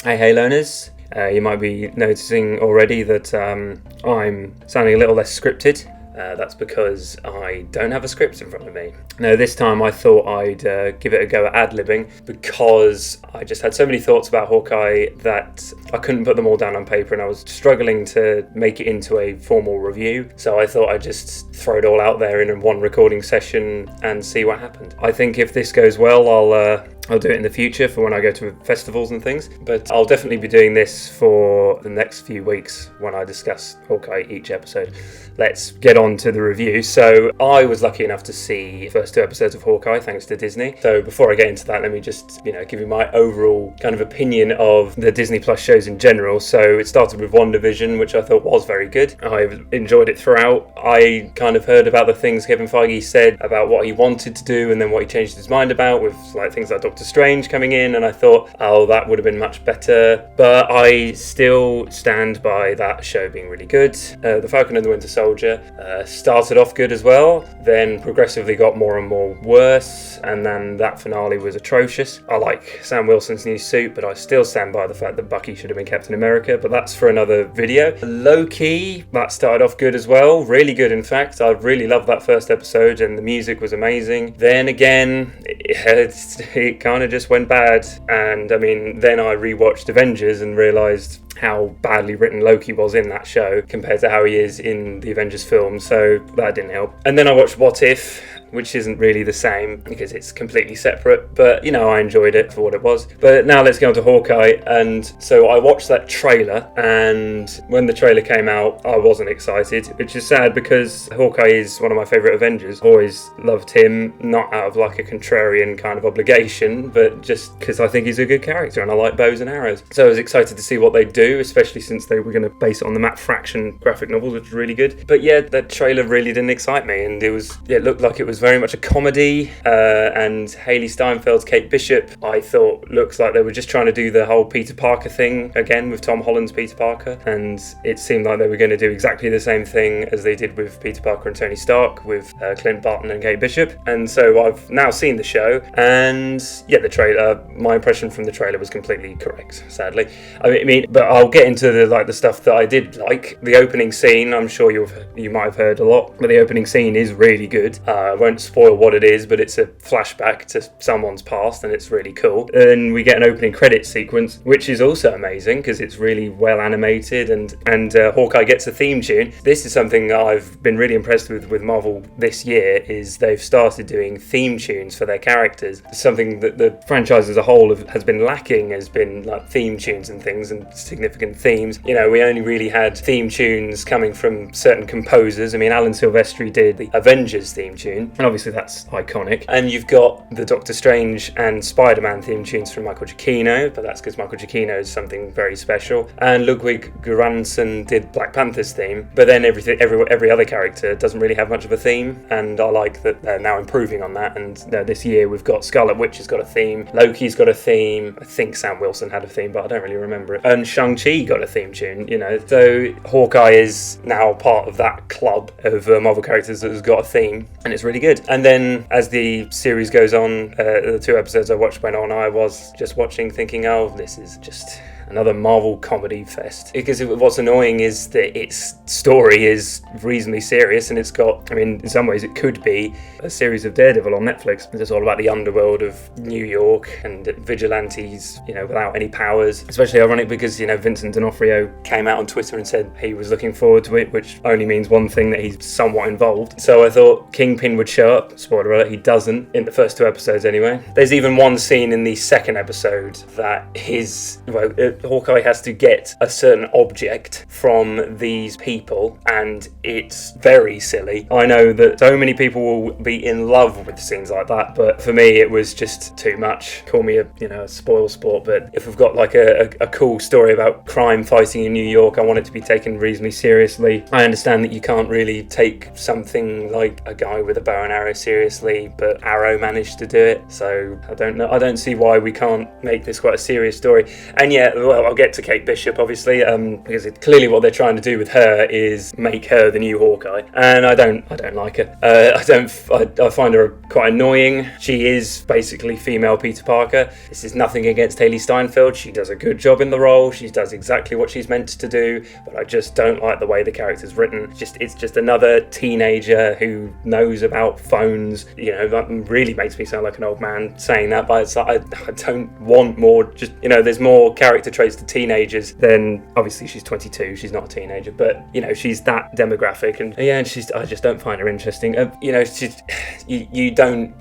Hey learners. You might be noticing already that I'm sounding a little less scripted. That's because I don't have a script in front of me. Now this time I thought I'd give it a go at ad-libbing because I just had so many thoughts about Hawkeye that I couldn't put them all down on paper and I was struggling to make it into a formal review. So I thought I'd just throw it all out there in one recording session and see what happened. I think if this goes well, I'll do it in the future for when I go to festivals and things, but I'll definitely be doing this for the next few weeks when I discuss Hawkeye each episode. Let's get on to the review. So I was lucky enough to see the first 2 episodes of Hawkeye thanks to Disney. So before I get into that, let me just give you my overall kind of opinion of the Disney Plus shows in general. So it started with WandaVision, which I thought was very good. I enjoyed it throughout. I kind of heard about the things Kevin Feige said about what he wanted to do and then what he changed his mind about with like things like Doctor Strange coming in, and I thought, oh, that would have been much better, but I still stand by that show being really good. The Falcon and the Winter Soldier started off good as well, then progressively got more and more worse, and then that finale was atrocious. I like Sam Wilson's new suit, but I still stand by the fact that Bucky should have been Captain America, but that's for another video. Loki, that started off good as well, really good in fact. I really loved that first episode and the music was amazing. Then again, it kind of just went bad, and I mean then I rewatched Avengers and realised how badly written Loki was in that show compared to how he is in the Avengers film, so that didn't help. And then I watched What If, which isn't really the same because it's completely separate, but I enjoyed it for what it was. But now let's get on to Hawkeye. And so I watched that trailer, and when the trailer came out I wasn't excited, which is sad because Hawkeye is one of my favourite Avengers. I've always loved him, not out of like a contrarian kind of obligation, but just because I think he's a good character and I like bows and arrows. So I was excited to see what they do, especially since they were going to base it on the Matt Fraction graphic novel, which was really good. But yeah, that trailer really didn't excite me, and it looked like it was very much a comedy, and Hailee Steinfeld's Kate Bishop I thought looks like they were just trying to do the whole Peter Parker thing again with Tom Holland's Peter Parker, and it seemed like they were going to do exactly the same thing as they did with Peter Parker and Tony Stark with Clint Barton and Kate Bishop. And so I've now seen the show, and yeah, the trailer, my impression from the trailer was completely correct, sadly. I mean, but I'll get into the stuff that I did like. The opening scene, I'm sure you might have heard a lot, but the opening scene is really good. I won't spoil what it is, but it's a flashback to someone's past, and it's really cool. And we get an opening credit sequence, which is also amazing because it's really well animated, and Hawkeye gets a theme tune. This is something that I've been really impressed with Marvel this year, is they've started doing theme tunes for their characters. Something that the franchise as a whole has been lacking, has been like theme tunes and things and significant themes. We only really had theme tunes coming from certain composers. I mean, Alan Silvestri did the Avengers theme tune, and obviously that's iconic. And you've got the Doctor Strange and Spider-Man theme tunes from Michael Giacchino, but that's because Michael Giacchino is something very special. And Ludwig Göransson did Black Panther's theme, but then every other character doesn't really have much of a theme, and I like that they're now improving on that. And this year we've got Scarlet Witch has got a theme, Loki's got a theme, I think Sam Wilson had a theme, but I don't really remember it, and Shang-Chi got a theme tune, so Hawkeye is now part of that club of Marvel characters that has got a theme, and it's really good. And then as the series goes on, the 2 episodes I watched went on, I was just watching thinking, oh, this is just another Marvel comedy fest. Because what's annoying is that its story is reasonably serious, and it's got, I mean, in some ways it could be a series of Daredevil on Netflix. It's all about the underworld of New York and vigilantes, without any powers. Especially ironic because, Vincent D'Onofrio came out on Twitter and said he was looking forward to it, which only means one thing, that he's somewhat involved. So I thought Kingpin would show up. Spoiler alert, he doesn't, in the first 2 episodes anyway. There's even one scene in the second episode that Hawkeye has to get a certain object from these people, and it's very silly. I know that so many people will be in love with scenes like that, but for me it was just too much. Call me a spoil sport, but if we've got like a cool story about crime fighting in New York, I want it to be taken reasonably seriously. I understand that you can't really take something like a guy with a bow and arrow seriously, but Arrow managed to do it, so I don't see why we can't make this quite a serious story. And yet well, I'll get to Kate Bishop, obviously, because clearly what they're trying to do with her is make her the new Hawkeye, and I don't like her. I find her quite annoying. She is basically female Peter Parker. This is nothing against Hailee Steinfeld. She does a good job in the role. She does exactly what she's meant to do, but I just don't like the way the character's written. It's just another teenager who knows about phones. That really makes me sound like an old man saying that, but I don't want more. Just there's more character traits to teenagers than, obviously she's 22. She's not a teenager, but she's that demographic, and I just don't find her interesting.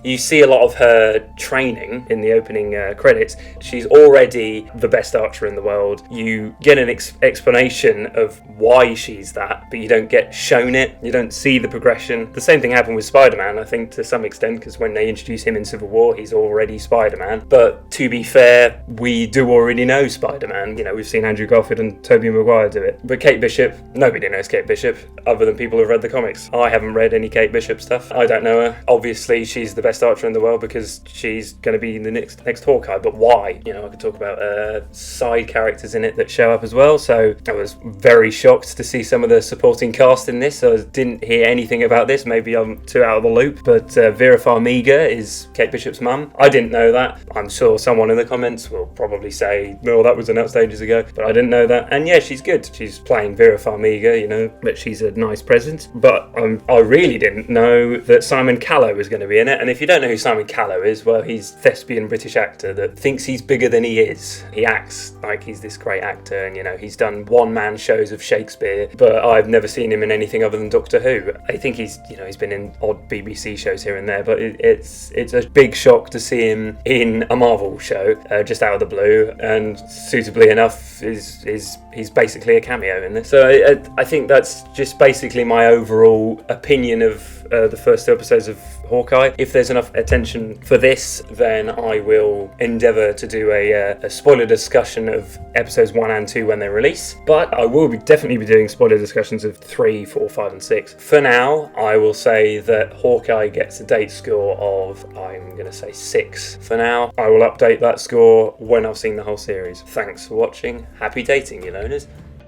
You see a lot of her training in the opening credits. She's already the best archer in the world. You get an explanation of why she's that, but you don't get shown it. You don't see the progression. The same thing happened with Spider-Man, I think, to some extent, because when they introduce him in Civil War, he's already Spider-Man. But to be fair, we do already know Spider-Man. We've seen Andrew Garfield and Tobey Maguire do it. But Kate Bishop, nobody knows Kate Bishop other than people who've read the comics. I haven't read any Kate Bishop stuff. I don't know her. Obviously, she's the best archer in the world because she's going to be the next Hawkeye. But why? I could talk about side characters in it that show up as well. So I was very shocked to see some of the supporting cast in this. I didn't hear anything about this. Maybe I'm too out of the loop. But Vera Farmiga is Kate Bishop's mum. I didn't know that. I'm sure someone in the comments will probably say, no, that was announced ages ago. But I didn't know that. And yeah, she's good. She's playing Vera Farmiga, but she's a nice presence. But I really didn't know that Simon Callow was going to be in it. And if you don't know who Simon Callow is, well, he's a thespian British actor that thinks he's bigger than he is. He acts like he's this great actor, and he's done one-man shows of Shakespeare, but I've never seen him in anything other than Doctor Who. I think he's been in odd BBC shows here and there, but it's a big shock to see him in a Marvel show just out of the blue, and suitably enough he's basically a cameo in this. So I think that's just basically my overall opinion of the first two episodes of Hawkeye. If there's enough attention for this, then I will endeavour to do a spoiler discussion of episodes 1 and 2 when they release. But I will definitely be doing spoiler discussions of 3, 4, 5 and 6. For now, I will say that Hawkeye gets a Deight score of, I'm going to say 6. For now, I will update that score when I've seen the whole series. Thanks for watching. Happy dating, you loners.